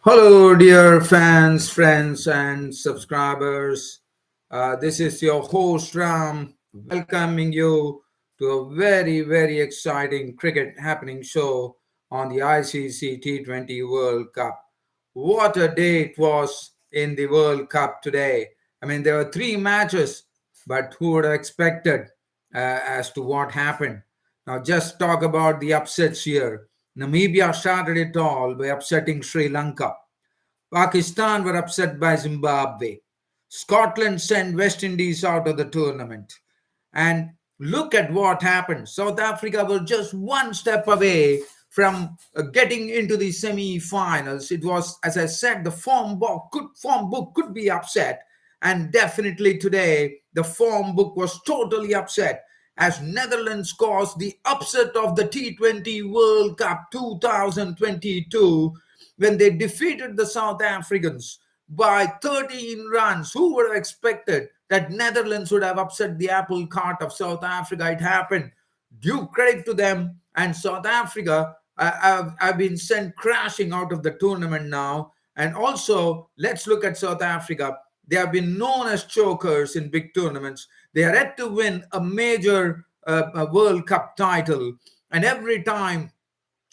Hello, dear fans, friends, and subscribers. This is your host Ram, welcoming you to a very exciting cricket happening show on the ICC T20 World Cup. What a day it was in the World Cup today. I mean, there were three matches, but who would have expected as to what happened? Now, just talk about the upsets here. Namibia started it all by upsetting Sri Lanka. Pakistan were upset by Zimbabwe. Scotland sent West Indies out of the tournament. And look at what happened. South Africa was just one step away from getting into the semi-finals. It was, as I said, the form book could be upset, and definitely today the form book was totally upset as Netherlands caused the upset of the T20 World Cup 2022 when they defeated the South Africans by 13 runs. Who would have expected that Netherlands would have upset the apple cart of South Africa? It happened. Due credit to them. And South Africa have been sent crashing out of the tournament now. And also, let's look at South Africa. They have been known as chokers in big tournaments. They are yet to win a major World Cup title. And every time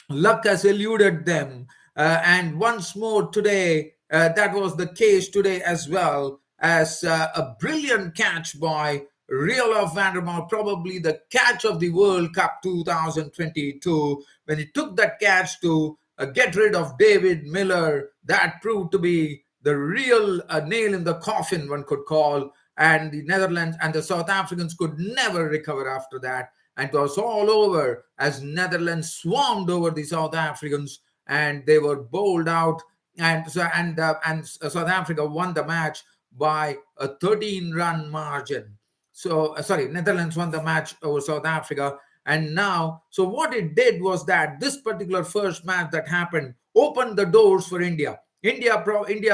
luck has eluded them. And once more today, that was the case today as well, as a brilliant catch by Rielof Vandermark, probably the catch of the World Cup 2022, when he took that catch to get rid of David Miller. That proved to be the real nail in the coffin, one could call. And the Netherlands and the South Africans could never recover after that. And it was all over as Netherlands swarmed over the South Africans and they were bowled out. And South Africa won the match by a 13-run margin. So, sorry, Netherlands won the match over South Africa. And now, so what it did was that this particular first match that happened opened the doors for India. India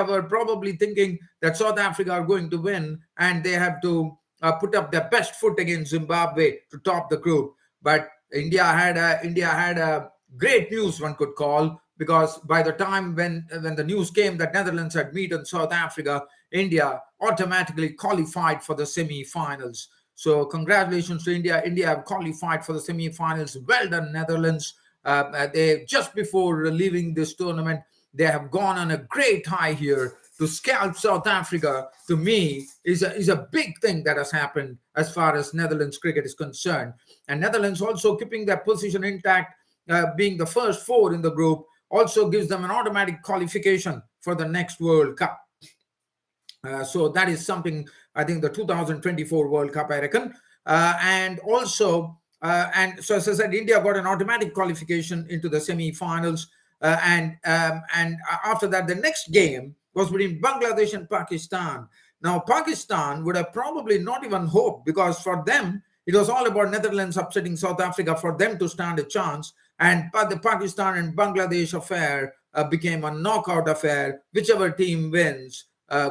were probably thinking that South Africa are going to win and they have to put up their best foot against Zimbabwe to top the group. But India had a great news, one could call, because by the time when the news came that Netherlands had beaten South Africa, India automatically qualified for the semi-finals. So congratulations to India. India have qualified for the semi-finals. Well done, Netherlands. They just before leaving this tournament, they have gone on a great high here. To scalp South Africa, to me, is a big thing that has happened as far as Netherlands cricket is concerned. And Netherlands also keeping their position intact, being the first four in the group, also gives them an automatic qualification for the next World Cup. So that is something, I think, the 2024 World Cup, I reckon. And also, and so as I said, India got an automatic qualification into the semi-finals. And after that, the next game was between Bangladesh and Pakistan. Now, Pakistan would have probably not even hoped, because for them, it was all about Netherlands upsetting South Africa for them to stand a chance. And the Pakistan and Bangladesh affair became a knockout affair. Whichever team wins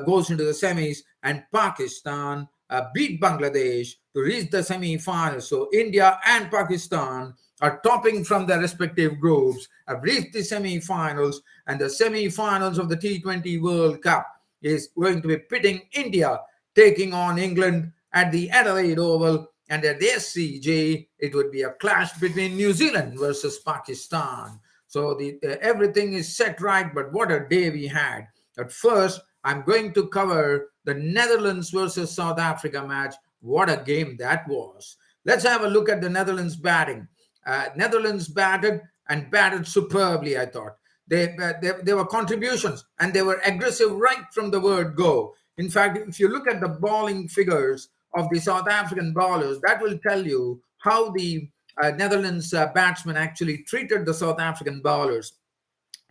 goes into the semis, and Pakistan beat Bangladesh to reach the semi-finals. So India and Pakistan are topping from their respective groups, have reached the semi-finals, and the semi-finals of the T20 World Cup is going to be pitting India taking on England at the Adelaide Oval, and at the SCG, it would be a clash between New Zealand versus Pakistan. So everything is set right, but what a day we had. At first, I'm going to cover the Netherlands versus South Africa match. What a game that was. Let's have a look at the Netherlands batting. Netherlands batted and batted superbly, I thought. There were contributions and they were aggressive right from the word go. In fact, if you look at the bowling figures of the South African bowlers, that will tell you how the Netherlands batsmen actually treated the South African bowlers.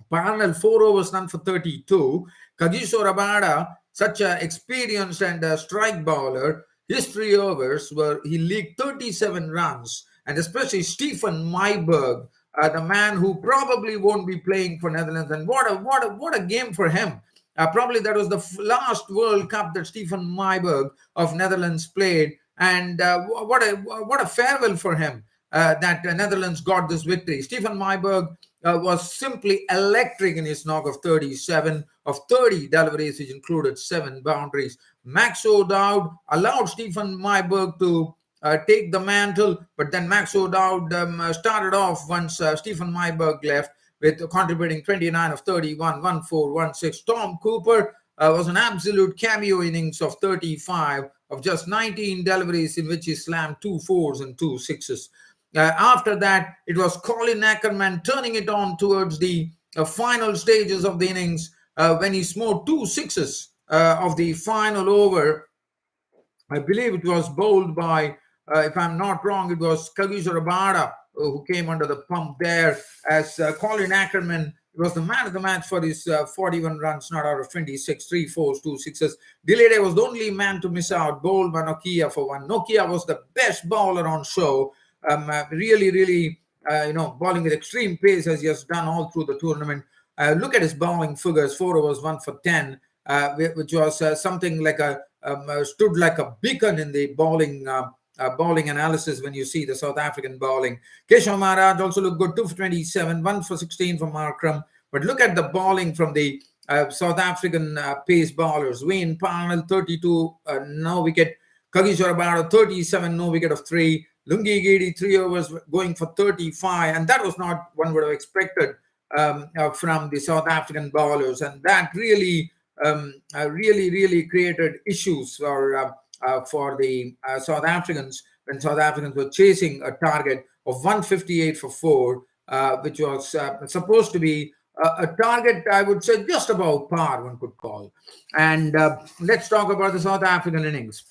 Parnell, 4 overs run for 32. Kagiso Rabada, such an experienced and strike bowler, his 3 overs he leaked 37 runs. And especially Stephen Myburgh, the man who probably won't be playing for Netherlands. And what a game for him. Probably that was the last World Cup that Stephen Myburgh of Netherlands played. And what a farewell for him that Netherlands got this victory. Stephen Myburgh was simply electric in his knock of 37 of 30 deliveries, which included 7 boundaries. Max O'Dowd allowed Stephen Myberg to take the mantle, but then Max O'Dowd started off once Stephen Myberg left, with contributing 29 of 31, 1-4, 1-6. Tom Cooper was an absolute cameo innings of 35 of just 19 deliveries, in which he slammed 2 4s and 2 6s. After that, it was Colin Ackerman turning it on towards the final stages of the innings when he smote 2 6s of the final over. I believe it was bowled by, if I'm not wrong, it was Kagiso Rabada who came under the pump there, as Colin Ackerman was the man of the match for his 41 runs, not out of 26, 3 4s, 2 6s. Delede was the only man to miss out, bowled by Nokia for 1. Nokia was the best bowler on show, really, bowling with extreme pace, as he has done all through the tournament. Look at his bowling figures: 4 overs, 1 for 10, which was something like stood like a beacon in the bowling analysis when you see the South African bowling. Keshav Maharaj also looked good, 2 for 27, 1 for 16 from Markram. But look at the bowling from the South African pace bowlers. Wayne Parnell, 32, no wicket. Kagiso Rabada, 37, no wicket of 3. Lungi Gedi, 3 overs, going for 35. And that was not one would have expected from the South African bowlers. And that really created issues for the South Africans, when South Africans were chasing a target of 158 for 4, which was supposed to be a target, I would say, just above par, one could call. And let's talk about the South African innings.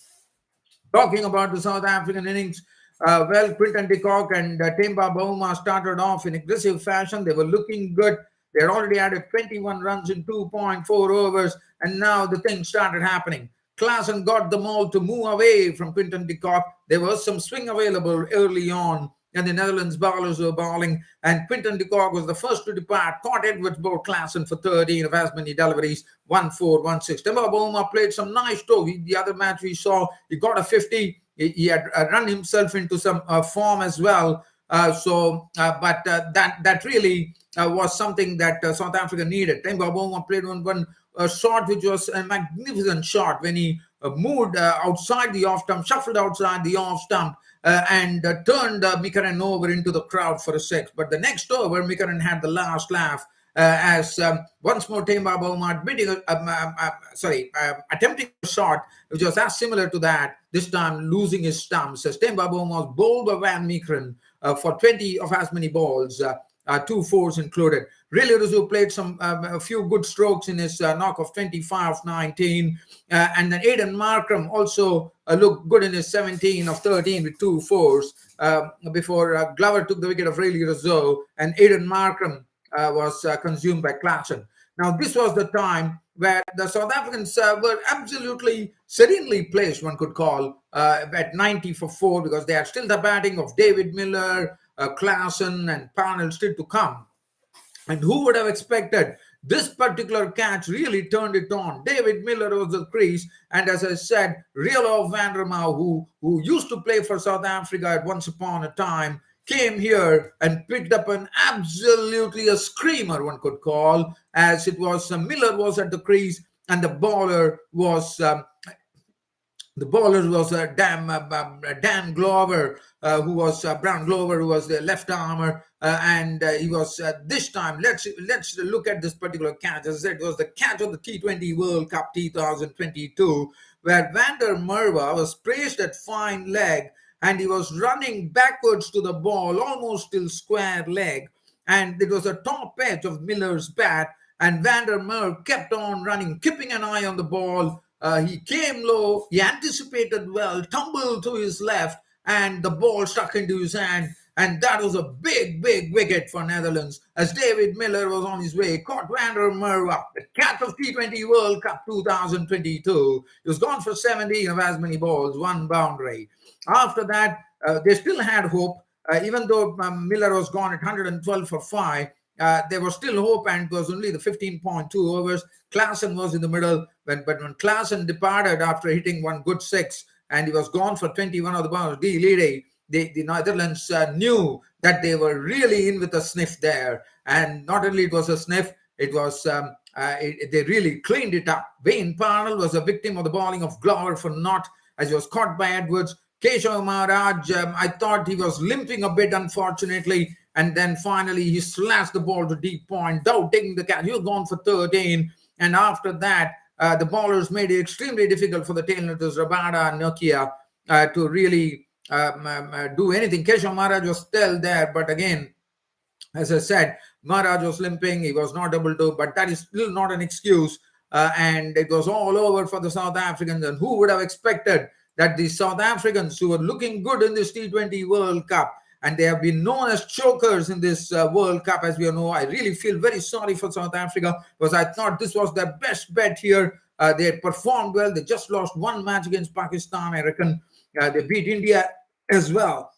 Talking about the South African innings, Quinton de Kock and Temba Bavuma started off in aggressive fashion. They were looking good. They had already added 21 runs in 2.4 overs, and now the thing started happening. Klaasen got them all to move away from Quinton de Kock. There was some swing available early on, and the Netherlands bowlers were bowling, and Quinton de Kock was the first to depart. Caught Edwards bowled Klaasen for 13 of as many deliveries, 1-4, 1-6. Temba Bavuma played some nice stroke. The other match we saw, he got a 50. He had run himself into some form as well. But that really was something that South Africa needed. Temba Bavuma played one shot, which was a magnificent shot, when he moved outside the off stump, shuffled outside the off stump, and turned Mikaran over into the crowd for a 6. But the next over, Mikaran had the last laugh, as once more Temba Bavuma attempting a shot which was as similar to that, this time losing his stumps, as Temba Bavuma was bowled by Van Meekeren for 20 of as many balls, 2 4s included. Really, Ruzu played a few good strokes in his knock of 25 of 19. And then Aidan Markram also looked good in his 17 of 13 with 2 4s before Glover took the wicket of Really Ruzu, and Aidan Markram was consumed by Klaasen. Now, this was the time where the South Africans were absolutely serenely placed, one could call, at 90 for 4, because they had still the batting of David Miller, Klaasen, and Parnell still to come. And who would have expected this particular catch really turned it on? David Miller was the crease, and as I said, Riolo van der Mau, who used to play for South Africa at once upon a time, came here and picked up an absolutely a screamer, one could call, as it was Miller was at the crease, and the bowler was Dan Glover, who was Brown Glover, who was the left armer, and he was this time. Let's look at this particular catch. As I said, it was the catch of the T20 World Cup 2022, where Van der Merwe was praised at fine leg, and he was running backwards to the ball, almost till square leg, and it was a top edge of Miller's bat, and Van der Merwe kept on running, keeping an eye on the ball. He came low, he anticipated well, tumbled to his left, and the ball stuck into his hand. And that was a big wicket for Netherlands, as David Miller was on his way, caught Van der Merwe, the cat of T20 World Cup 2022. He was gone for 17 of as many balls, 1 boundary. After that, they still had hope, even though Miller was gone at 112 for 5. There was still hope, and it was only the 15.2 overs. Klaasen was in the middle, but when Klaasen departed after hitting one good 6, and he was gone for 21 of the balls, the Netherlands knew that they were really in with a sniff there. And not only it was a sniff, it was they really cleaned it up. Wayne Parnell was a victim of the bowling of Glover for naught as he was caught by Edwards. Keshav Maharaj, I thought he was limping a bit, unfortunately, and then finally he slashed the ball to deep point, Dow taking the catch. He was gone for 13, and after that, the bowlers made it extremely difficult for the tailenders, Rabada and Nokia, to really do anything. Keshav Maharaj was still there, but again, as I said, Maharaj was limping. He was not able to, but that is still not an excuse. And it was all over for the South Africans. And who would have expected that the South Africans, who were looking good in this T20 World Cup, and they have been known as chokers in this World Cup, as we all know. I really feel very sorry for South Africa because I thought this was their best bet here. They had performed well. They just lost one match against Pakistan, I reckon. They beat India as well.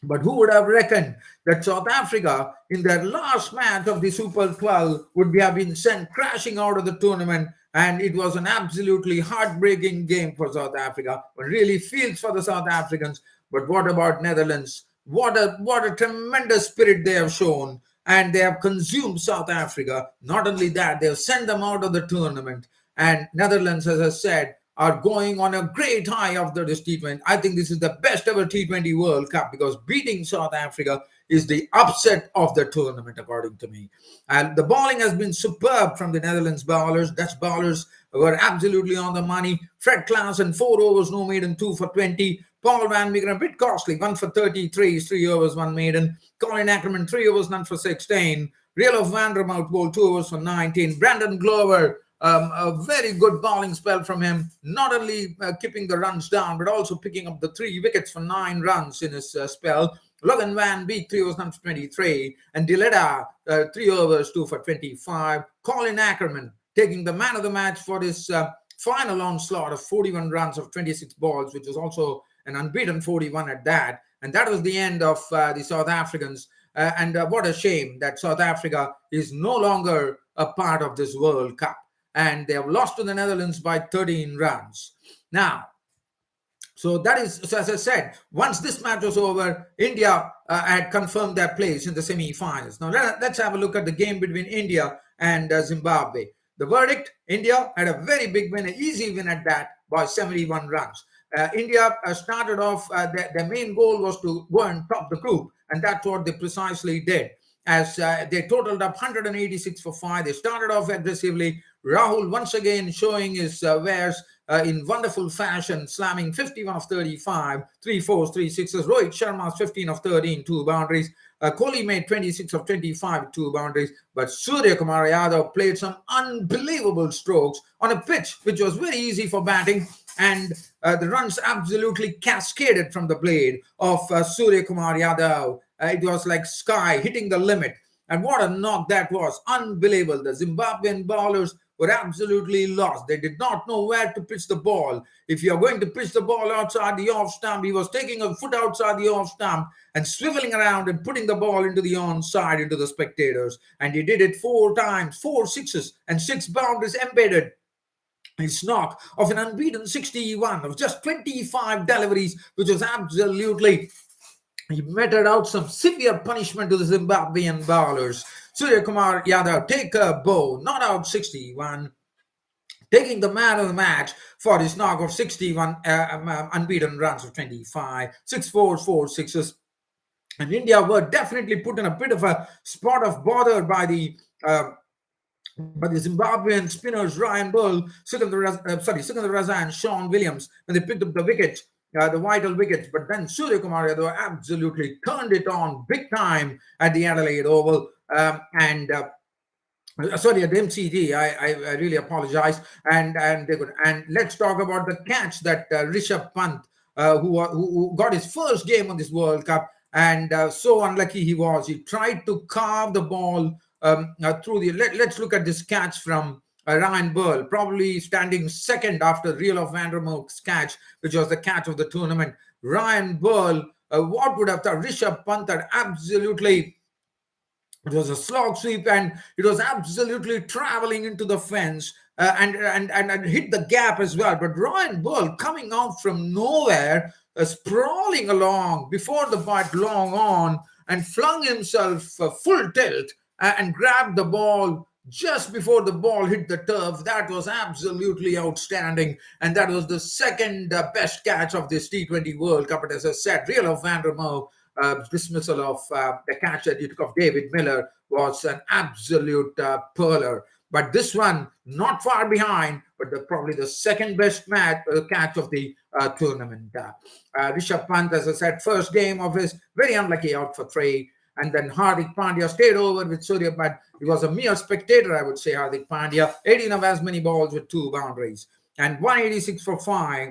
But who would have reckoned that South Africa, in their last match of the Super 12, would have been sent crashing out of the tournament? And it was an absolutely heartbreaking game for South Africa. One really feels for the South Africans. But what about Netherlands? What a tremendous spirit they have shown. And they have consumed South Africa. Not only that, they have sent them out of the tournament. And Netherlands, as I said, are going on a great high after this T20. I think this is the best ever T20 World Cup because beating South Africa is the upset of the tournament, according to me. And the bowling has been superb from the Netherlands bowlers. Dutch bowlers were absolutely on the money. Fred Klaassen, 4 overs, no maiden, 2 for 20. Paul van Meegeren, a bit costly, 1 for 33, 3 overs, 1 maiden. Colin Ackerman, 3 overs, none for 16. Rielo van der Mout bowled 2 overs for 19. Brandon Glover, a very good bowling spell from him, not only keeping the runs down, but also picking up the 3 wickets for 9 runs in his spell. Logan Van Beek, 3 overs, none for 23. And Dileda, 3 overs, 2 for 25. Colin Ackerman taking the man of the match for his final onslaught of 41 runs of 26 balls, which was also an unbeaten 41 at that. And that was the end of the South Africans. And what a shame that South Africa is no longer a part of this World Cup. And they have lost to the Netherlands by 13 runs. Now, so that is, so as I said, once this match was over, India had confirmed their place in the semi-finals. Now, let's have a look at the game between India and Zimbabwe. The verdict, India had a very big win, an easy win at that, by 71 runs. India started off, their main goal was to go and top the group, and that's what they precisely did. As they totaled up 186 for 5. They started off aggressively. Rahul once again showing his wares in wonderful fashion, slamming 51 of 35, 3 fours, 3 sixes. Rohit Sharma's 15 of 13, 2 boundaries. Kohli made 26 of 25, 2 boundaries. But Surya Kumar Yadav played some unbelievable strokes on a pitch which was very easy for batting. And the runs absolutely cascaded from the blade of Surya Kumar Yadav. It was like sky hitting the limit. And what a knock that was. Unbelievable. The Zimbabwean bowlers were absolutely lost. They did not know where to pitch the ball. If you're going to pitch the ball outside the off stump, he was taking a foot outside the off stump and swiveling around and putting the ball into the on side, into the spectators. And he did it 4 times, 4 sixes and 6 boundaries embedded. His knock of an unbeaten 61 of just 25 deliveries, which was absolutely, he meted out some severe punishment to the Zimbabwean bowlers. Surya Kumar Yadav take a bow, not out 61, taking the man of the match for his knock of 61 unbeaten runs of 25, 6 fours, 4 sixes. And India were definitely put in a bit of a spot of bother by the Zimbabwean spinners Ryan Bull, Sikandar Raza and Sean Williams when they picked up the wicket, the vital wickets. But then Surya Kumar Yadav absolutely turned it on big time at the Adelaide Oval. Sorry, at MCG. I really apologize. And they could. And let's talk about the catch that Rishabh Pant, who got his first game on this World Cup, and so unlucky he was. He tried to carve the ball through the. Let's look at this catch from Ryan Burl, probably standing second after Rielo van der Mout's catch, which was the catch of the tournament. Ryan Burl, what would have thought? Rishabh Pant had absolutely. It was a slog sweep, and it was absolutely traveling into the fence and hit the gap as well. But Ryan Bull coming out from nowhere sprawling along before the bat long on and flung himself full tilt and grabbed the ball just before the ball hit the turf. That was absolutely outstanding. And that was the second best catch of this T20 World Cup. And as I said, Real of Van der Merwe dismissal of the catch that he took of David Miller was an absolute pearler. But this one, not far behind, but probably the second best catch of the tournament. Rishabh Pant, as I said, first game of his, very unlucky, out for three. And then Hardik Pandya stayed over with Surya, but he was a mere spectator, I would say, Hardik Pandya. 18 of as many balls with 2 boundaries. And 186 for 5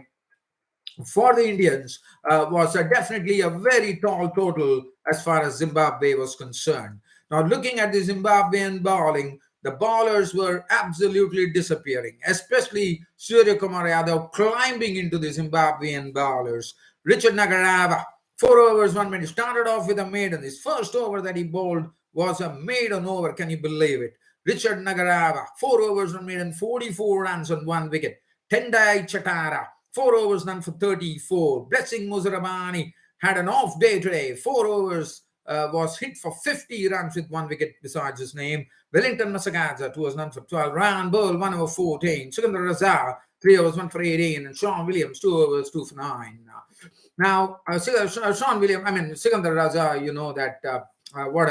for the Indians was definitely a very tall total as far as Zimbabwe was concerned. Now, looking at the Zimbabwean bowling, the bowlers were absolutely disappearing, especially Surya Kumar Yadav climbing into the Zimbabwean bowlers. Richard Nagarava, 4 overs, 1 minute. Started off with a maiden. His first over that he bowled was a maiden over. Can you believe it? Richard Nagarava, 4 overs, 1 maiden, 44 runs on 1 wicket. Tendai Chatara, 4 overs, none for 34. Blessing Muzarabani had an off day today. 4 overs, was hit for 50 runs with 1 wicket besides his name. Wellington Masagaza, 2 overs, none for 12. Ryan Bull, 1 over 14. Sikandar Raza, 3 overs, 1 for 18. And Sean Williams, 2 overs, 2 for 9. Now, Sean Williams, Sikandar Raza, you know that what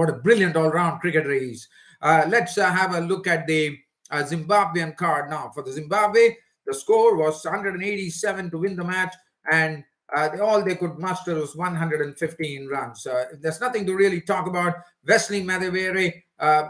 a brilliant all-round cricketer he is. Let's have a look at the Zimbabwean card now. For the Zimbabwe, the score was 187 to win the match, and all they could muster was 115 runs. There's nothing to really talk about. Wesley Madhevere,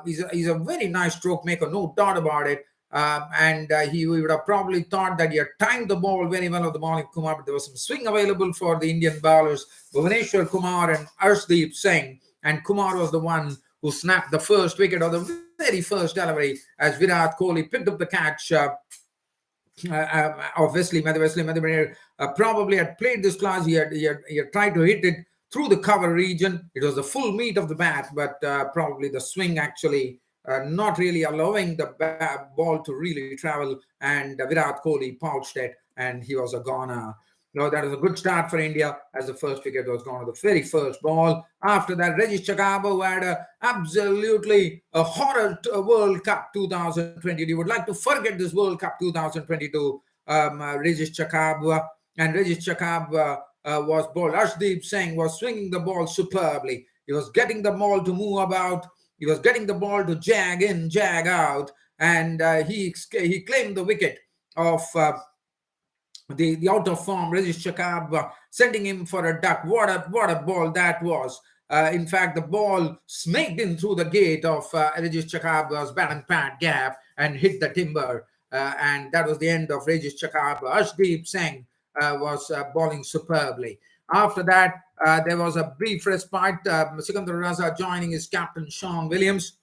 he's a very nice stroke maker, no doubt about it. And he would have probably thought that he had timed the ball very well of the bowling Kumar, but there was some swing available for the Indian bowlers, Bhuvaneshwar Kumar and Arshdeep Singh. And Kumar was the one who snapped the first wicket, or the very first delivery, as Virat Kohli picked up the catch of Wesley Madhevere. Probably had played this class. He had tried to hit it through the cover region. It was the full meat of the bat, but probably the swing actually not really allowing the ball to really travel, and Virat Kohli pouched it, and he was a goner. That was a good start for India, as the first wicket was gone on the very first ball. After that, Regis Chakaba, who had absolutely a horror World Cup 2022. You would like to forget this World Cup 2022, Regis Chakaba. And Regis Chakaba was bowled. Arshdeep Singh was swinging the ball superbly. He was getting the ball to move about. He was getting the ball to jag in, jag out. And he claimed the wicket of the out of form Regis Chakab, sending him for a duck. What a ball that was. In fact, the ball snaked in through the gate of Regis Chakab's bat and pad gap and hit the timber. And that was the end of Regis Chakab. Arshdeep Singh was bowling superbly. After that, there was a brief respite. Sikandar Raza joining his captain Sean Williams.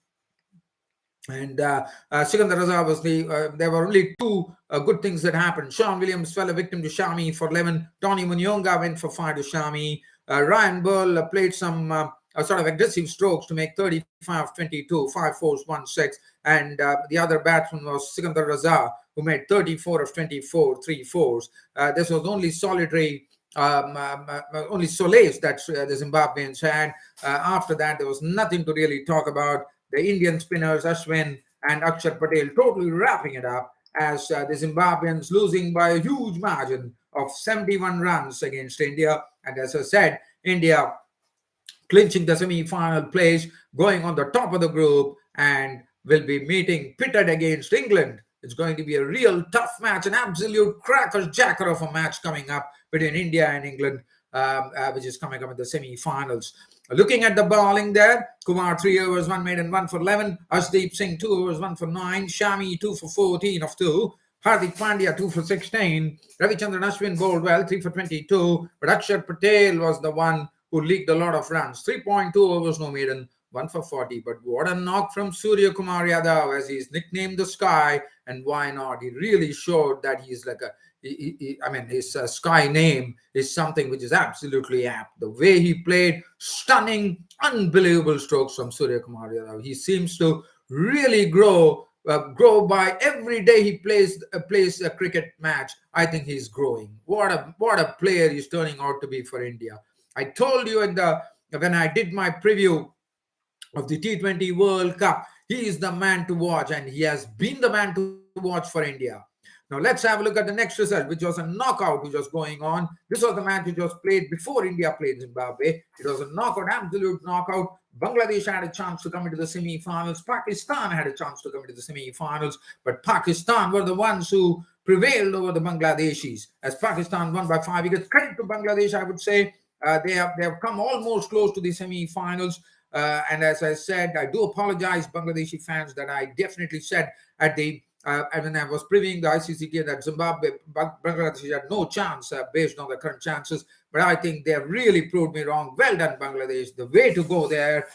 And Sikandar Raza was there were only 2 good things that happened. Sean Williams fell a victim to Shami for 11. Tony Munyonga went for 5 to Shami. Ryan Bull played some sort of aggressive strokes to make 35-22, 5 fours, 1 6. And the other batsman was Sikandar Raza, who made 34 of 24, 3 fours. This was only solitary. Only solace that the Zimbabweans had. After that, there was nothing to really talk about. The Indian spinners, Ashwin and Akshar Patel, totally wrapping it up, as the Zimbabweans losing by a huge margin of 71 runs against India. And as I said, India clinching the semi-final place, going on the top of the group, and will be meeting pitted against England. It's going to be a real tough match, an absolute cracker-jacker of a match coming up between India and England, which is coming up in the semi-finals. Looking at the bowling there, Kumar 3 overs, 1 maiden, 1 for 11. Arshdeep Singh 2 overs, 1 for 9. Shami 2 for 14 of 2. Hardik Pandya 2 for 16. Ravichandran Ashwin bowled well, 3 for 22. But Akshar Patel was the one who leaked a lot of runs. 3.2 overs, no maiden, 1 for 40. But what a knock from Surya Kumar Yadav, as he's nicknamed the Sky. And why not? He really showed that he's like his Sky name is something which is absolutely apt. The way he played, stunning, unbelievable strokes from Surya Kumar Yadav. He seems to really grow grow by every day he plays a cricket match. I think he's growing. What a player he's turning out to be for India. I told you when I did my preview of the T20 World Cup, he is the man to watch, and he has been the man to watch for India. Now let's have a look at the next result, which was a knockout which was going on. This was the match which was played before India played Zimbabwe. It was a knockout, absolute knockout. Bangladesh had a chance to come into the semi-finals. Pakistan had a chance to come into the semi-finals, but Pakistan were the ones who prevailed over the Bangladeshis, as Pakistan won by 5 wickets. Credit to Bangladesh, I would say. They have come almost close to the semi-finals. And as I said, I do apologize, Bangladeshi fans, that I definitely said when I was previewing the ICC game that Zimbabwe, Bangladesh had no chance based on the current chances. But I think they have really proved me wrong. Well done, Bangladesh. The way to go there,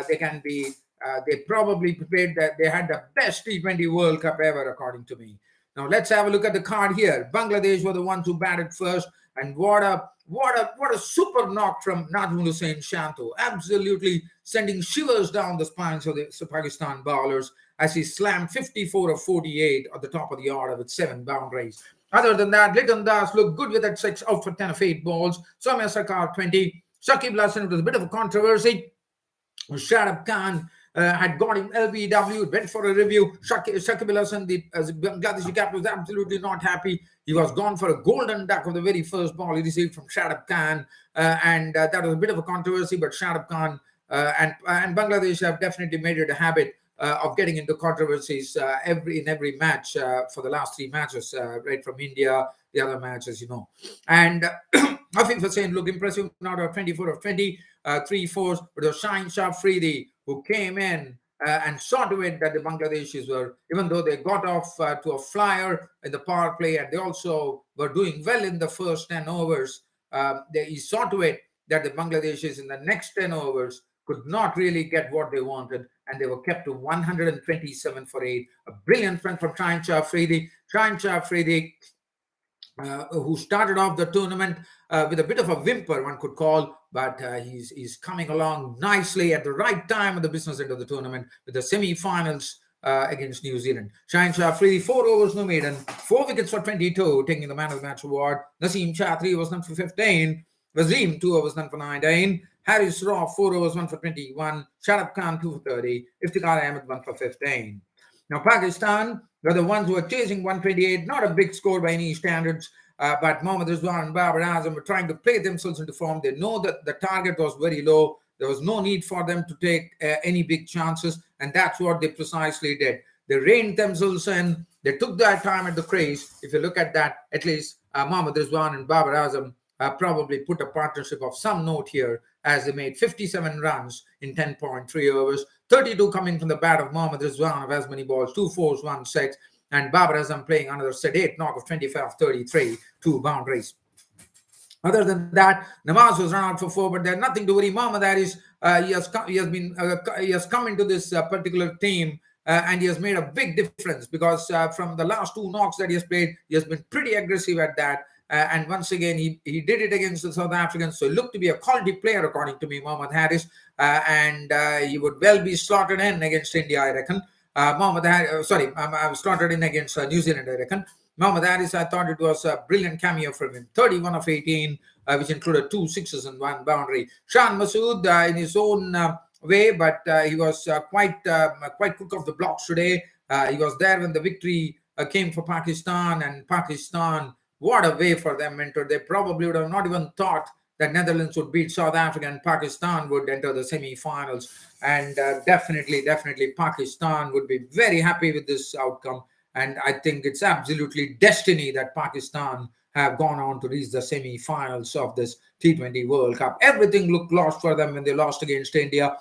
they probably prepared that. They had the best T20 World Cup ever, according to me. Now let's have a look at the card here. Bangladesh were the ones who batted first, and what a super knock from Najmul Hussain Shanto, absolutely sending shivers down the spines of the Pakistan bowlers as he slammed 54 of 48 at the top of the order with 7 boundaries. Other than that, Liton Das looked good with that 6 out for 10 of 8 balls. Soumya Sarkar 20. Shakib Al Hasan, it was a bit of a controversy. Shadab Khan had got him LBW, went for a review. Shakib Al Hasan, the Bangladeshi captain, was absolutely not happy. He was gone for a golden duck of the very first ball he received from Shadab Khan, and that was a bit of a controversy. But Shadab Khan and Bangladesh have definitely made it a habit of getting into controversies in every match for the last 3 matches, right from India, the other matches, And Afif Hussain looked impressive, not out 24 of 20, 3 fours, but it was Shaheen Shah Afridi who came in and saw to it that the Bangladeshis were, even though they got off to a flyer in the power play, and they also were doing well in the first 10 overs, he saw to it that the Bangladeshis in the next 10 overs could not really get what they wanted, and they were kept to 127 for 8. A brilliant friend from Shaheen Shah Afridi. Shaheen Shah Afridi, who started off the tournament with a bit of a whimper, one could call, but he's coming along nicely at the right time at the business end of the tournament with the semi-finals against New Zealand. Shaheen Shah Afridi, 4 overs, no maiden, 4 wickets for 22, taking the man of the match award. Naseem Shah, 3 overs, none for 15. Wasim, 2 overs, none for 19. Harris Raw, 4 overs, 1 for 21. Shadab Khan, 2 for 30. Iftikhar Ahmed, 1 for 15. Now, Pakistan were the ones who were chasing 128. Not a big score by any standards, but Mohammad Rizwan and Babar Azam were trying to play themselves into form. They know that the target was very low. There was no need for them to take any big chances, and that's what they precisely did. They reined themselves in. They took their time at the crease. If you look at that, at least Mohammad Rizwan and Babar Azam probably put a partnership of some note here, as they made 57 runs in 10.3 overs, 32 coming from the bat of Mohammad Rizwan of as many balls, 2 fours, 1 6, and Babar Azam playing another sedate knock of 25 33, 2 boundaries. Other than that, Nawaz was run out for 4, but there's nothing to worry. Mohammad Haris, he has come into this particular team, and he has made a big difference, because from the last 2 knocks that he has played, he has been pretty aggressive at that. And once again, he did it against the South Africans. So he looked to be a quality player, according to me, Mohammad Haris. And he would well be slotted in against India, I reckon. I was slotted in against New Zealand, I reckon. Mohammad Haris, I thought it was a brilliant cameo from him. 31 of 18, which included 2 sixes and 1 boundary. Shan Masood in his own way, but he was quite quick off the blocks today. He was there when the victory came for Pakistan, and Pakistan, what a way for them entered. They probably would have not even thought that Netherlands would beat South Africa and Pakistan would enter the semi-finals. And definitely Pakistan would be very happy with this outcome. And I think it's absolutely destiny that Pakistan have gone on to reach the semi-finals of this T20 World Cup. Everything looked lost for them when they lost against India.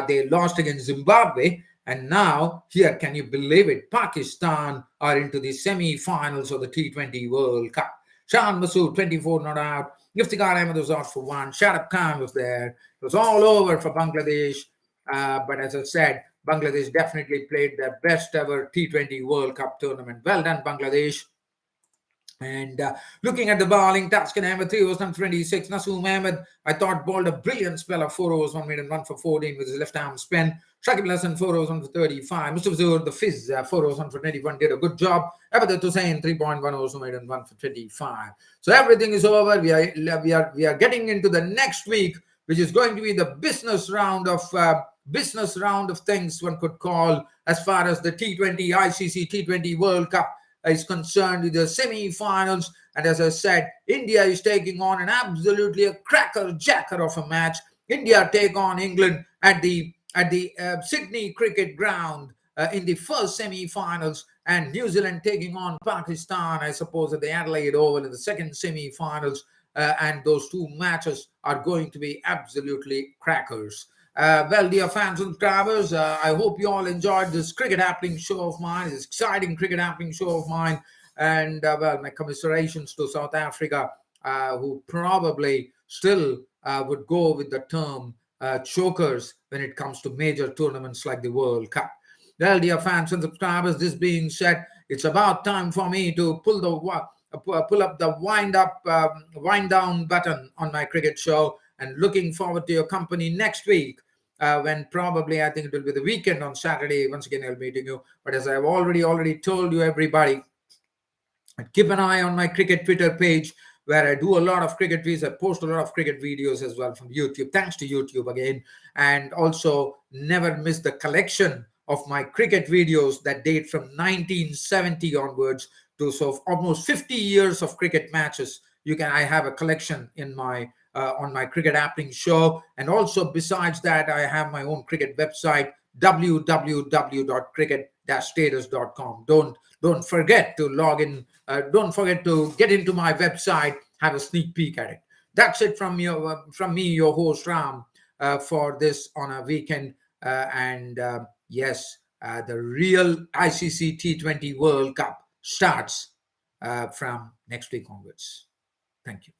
They lost against Zimbabwe. And now, here, can you believe it? Pakistan are into the semi-finals of the T20 World Cup. Shan Masood, 24 not out. Iftikhar Ahmed was out for 1. Shadab Khan was there. It was all over for Bangladesh. But as I said, Bangladesh definitely played their best ever T20 World Cup tournament. Well done, Bangladesh. And looking at the bowling, Taskin Ahmed 3 overs 26. Nasoom Ahmed, I thought, bowled a brilliant spell of 4 overs, 1 maiden, 1 for 14 with his left arm spin. Shakib Hassan 4 overs, 1 for 35. Mustafa Zur, the Fizz, 4 overs, 1 for 21, did a good job. Abadat Hussain 3.1 overs, 1 maiden, 1 for 25. So everything is over. We are getting into the next week, which is going to be the business round of things one could call, as far as the T20 ICC T20 World Cup is concerned, with the semi-finals. And as I said, India is taking on an absolutely a cracker-jacker of a match. India take on England at the Sydney Cricket Ground in the first semi-finals, and New Zealand taking on Pakistan, I suppose, at the Adelaide Oval in the second semi-finals. And those two matches are going to be absolutely crackers. Well, dear fans and subscribers, I hope you all enjoyed this cricket happening show of mine, this exciting cricket happening show of mine. And, well, my commiserations to South Africa, who probably still would go with the term chokers when it comes to major tournaments like the World Cup. Well, dear fans and subscribers, this being said, it's about time for me to pull up the wind down button on my cricket show, and looking forward to your company next week, when probably I think it will be the weekend on Saturday. Once again, I'll be meeting you. But as I've already told you, everybody, keep an eye on my cricket Twitter page, where I do a lot of cricket videos. I post a lot of cricket videos as well from YouTube. Thanks to YouTube again. And also, never miss the collection of my cricket videos that date from 1970 onwards to so almost 50 years of cricket matches. I have a collection in my on my cricket happening show. And also, besides that, I have my own cricket website, www.cricket-status.com. Don't forget to log in. Don't forget to get into my website, have a sneak peek at it. That's it from me, your host Ram, for this on a weekend. And yes, the real ICC T20 World Cup starts from next week onwards. Thank you.